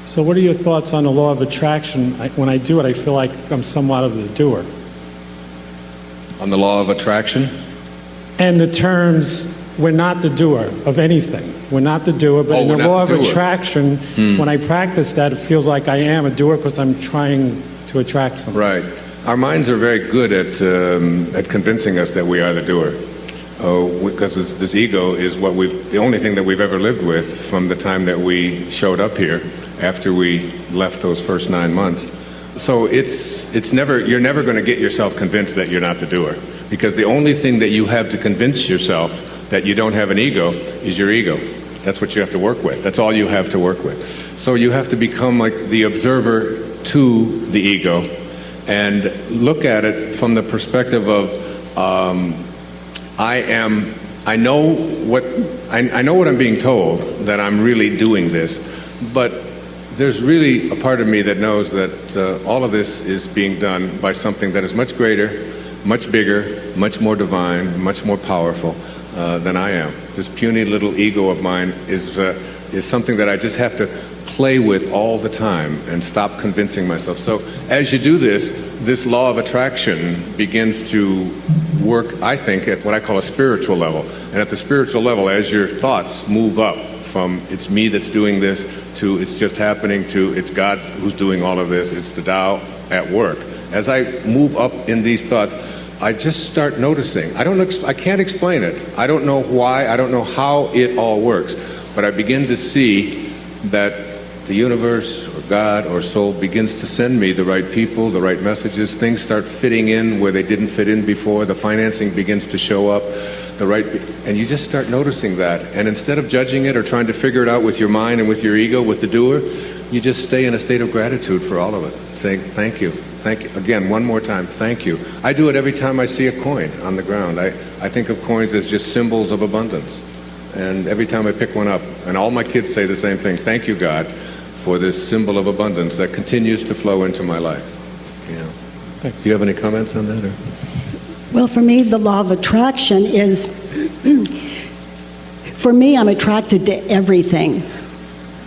So what are your thoughts on the law of attraction? When I do it, I feel like I'm somewhat of the doer. On the law of attraction? And the terms, we're not the doer of anything. We're not the doer, but in the law of attraction, when I practice that, it feels like I am a doer because I'm trying to attract something. Right. Our minds are very good at convincing us that we are the doer. Because this ego is the only thing that we've ever lived with from the time that we showed up here after we left those first 9 months. So you're never going to get yourself convinced that you're not the doer, because the only thing that you have to convince yourself that you don't have an ego is your ego. That's what you have to work with. That's all you have to work with. So you have to become like the observer to the ego and look at it from the perspective of I know what I'm being told, that I'm really doing this, but there's really a part of me that knows that all of this is being done by something that is much greater, much bigger, much more divine, much more powerful than I am. This puny little ego of mine is something that I just have to play with all the time and stop convincing myself. So as you do this law of attraction begins to work, I think, at what I call a spiritual level. And at the spiritual level, as your thoughts move up from it's me that's doing this to it's just happening to it's God who's doing all of this, it's the Tao at work. As I move up in these thoughts, I just start noticing. I can't explain it. I don't know why. I don't know how it all works. But I begin to see that the universe or God or soul begins to send me the right people, the right messages. Things start fitting in where they didn't fit in before. The financing begins to show up. And you just start noticing that. And instead of judging it or trying to figure it out with your mind and with your ego, with the doer, you just stay in a state of gratitude for all of it, saying thank you. Thank you. Again, one more time, thank you. I do it every time I see a coin on the ground. I think of coins as just symbols of abundance. And every time I pick one up, and all my kids say the same thing, thank you, God, for this symbol of abundance that continues to flow into my life. Thanks. Do you have any comments on that? Or? Well, for me, the law of attraction is, for me, I'm attracted to everything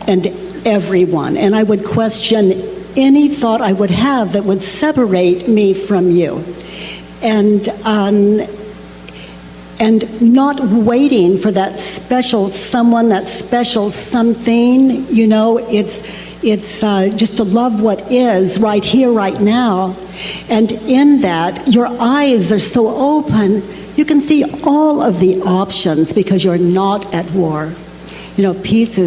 and everyone. And I would question any thought I would have that would separate me from you. And not waiting for that special someone, that special something, it's just to love what is right here, right now. And in that, your eyes are so open, you can see all of the options because you're not at war. Peace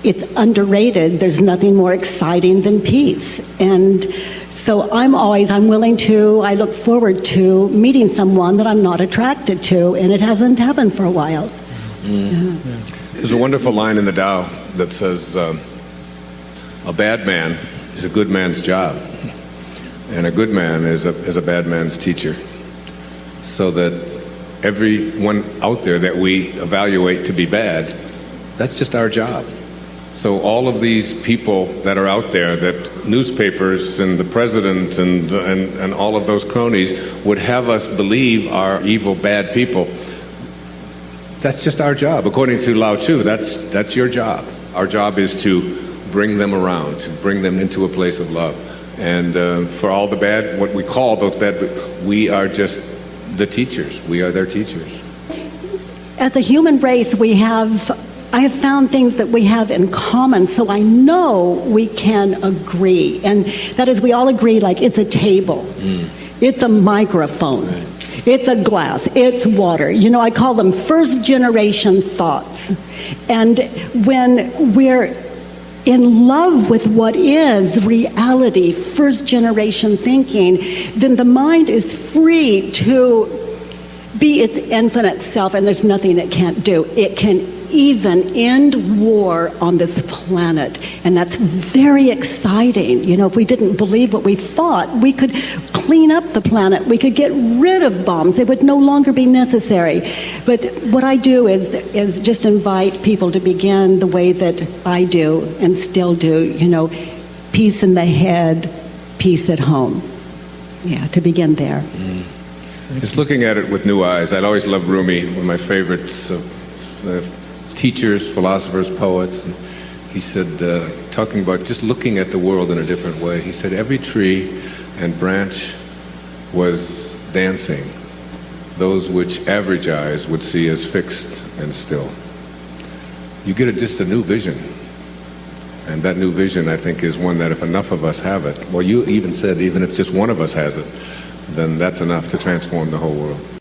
it's underrated. There's nothing more exciting than peace. And so I look forward to meeting someone that I'm not attracted to, and it hasn't happened for a while. Yeah. There's a wonderful line in the Tao that says, a bad man is a good man's job, and a good man is a bad man's teacher. So that everyone out there that we evaluate to be bad, that's just our job. So all of these people that are out there, that newspapers and the president and all of those cronies would have us believe are evil, bad people, that's just our job. According to Lao Tzu, that's your job. Our job is to bring them around, to bring them into a place of love. And for all the bad, what we call those bad, we are just the teachers. We are their teachers. As a human race, I have found things that we have in common, so I know we can agree. And that is, we all agree, like, it's a table. It's a microphone. It's a glass. It's water. I call them first-generation thoughts. And when we're in love with what is reality, first-generation thinking, then the mind is free to be its infinite self, and there's nothing it can't do. It can even end war on this planet, and that's very exciting. If we didn't believe what we thought, we could clean up the planet. We could get rid of bombs. They would no longer be necessary. But what I do is just invite people to begin the way that I do and still do, peace in the head, peace at home. Yeah, to begin there. Just looking at it with new eyes. I'd always loved Rumi, one of my favorites of teachers, philosophers, poets. He said, talking about just looking at the world in a different way, he said every tree and branch was dancing, those which average eyes would see as fixed and still. You get just a new vision. And that new vision, I think, is one that if enough of us have it, well, you even said even if just one of us has it, then that's enough to transform the whole world.